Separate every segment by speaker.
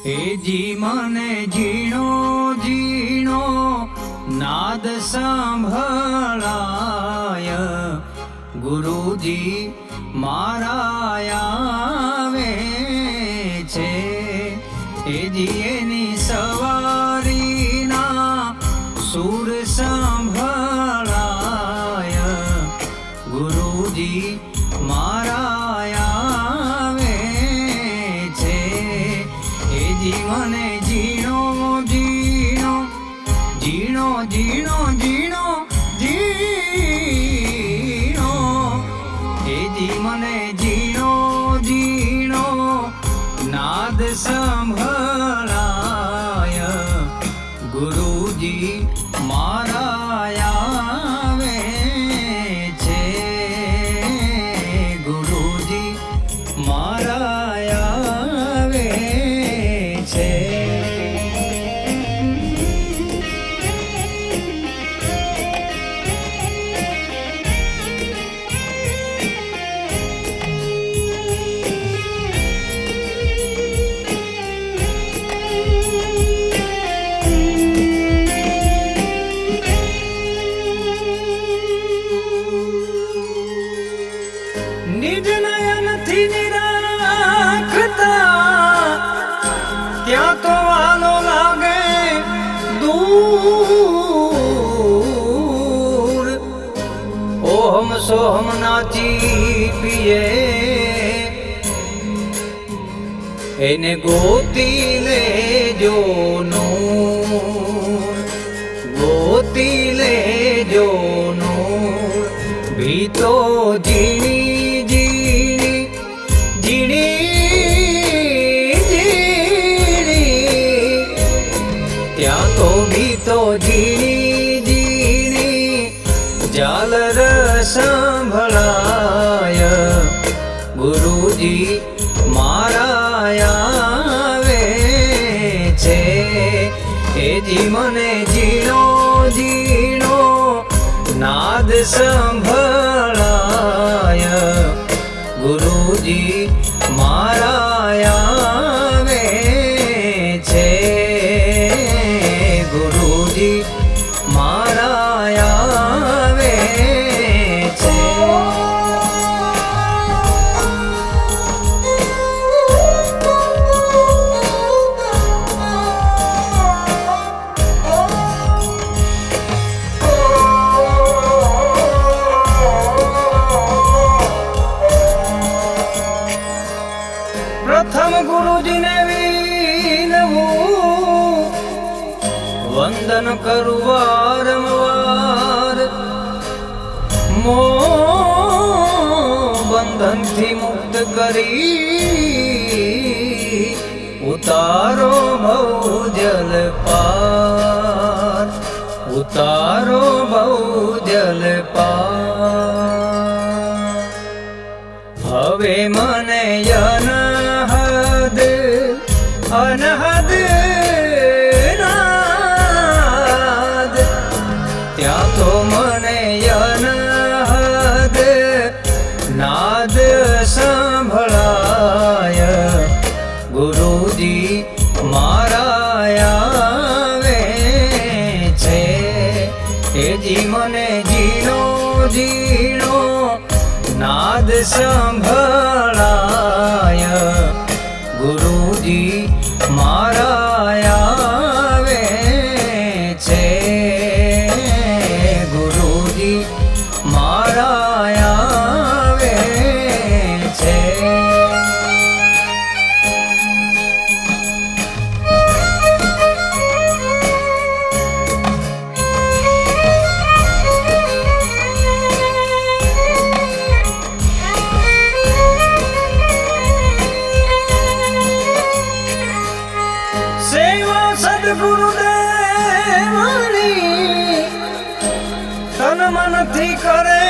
Speaker 1: જી મને ઝીણો ઝીણો નાદ સાંભળાય, ગુરુજી મારા આવે છે. જી એની સવારીના સુર સાંભળાય, ગુરુજી મારા આવે છે. જી મને ઝીણો ઝીણો ઝીણો ઝીણો ઝીણો ઝીણો, જી મને ઝીણો ઝીણો નાદ સાંભળાય, ગુરુજી મારા આવે છે. ગુરુજી મારા આવે છે. નિજ નયનથી નિરાખતા ત્યાં તો વાલો લાગે દૂર. ઓહમ સોહમ નાચી પીએ એને ગોતી લેજો નૂર, ગોતી લેજો નૂર. ભીતો ઝીણી ઝીણી ઝીણી ઝીણી, ત્યાં તો ભીતો ઝીણી ઝીણી ઝાલર સાંભળાય, ગુરુજી મારા આવે છે. જી મને ઝીણો ઝીણો નાદ સાંભળાય, ગુરુજી મારા આવે છે. ગુરુજી મારા આવે છે. પ્રથમ ગુરુજીને વિનવું, વંદન કરું વારંવાર. મોહ બંધનથી મુક્ત કરી ઉતારો ભવ જલ પાર, ઉતારો ભવ જલ પાર. હવે મને અનહદ અનહદ નાદ, ત્યાં તો મને અનહદ નાદ સાંભળાય, ગુરુજી મારા આવે છે. જી મને ઝીણો ઝીણો નાદ સાંભળાય, ગુરુજી મારા આવે છે. ગુરુજી મારા આવે છે. સેવા સદગુરુદેવની તન મનથી કરે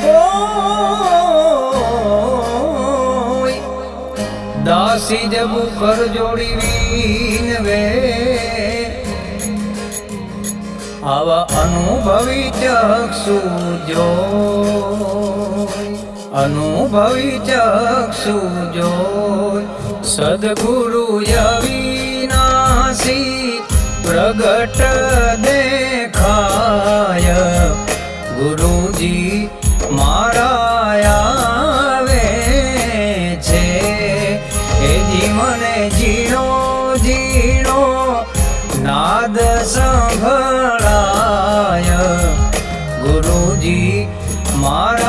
Speaker 1: કોઈ, દાસી જબુ કર જોડી વિનવે. આવા અનુભવી ચક્ષુ જોઈ, અનુભવી ચક્ષુ જોઈ સદગુરુ અવિનાશી પ્રગટ દેખાય ગુરુજી મારા આવે છે એજી મને ઝીણો ઝીણો નાદ સંભળાય ગુરુજી મારા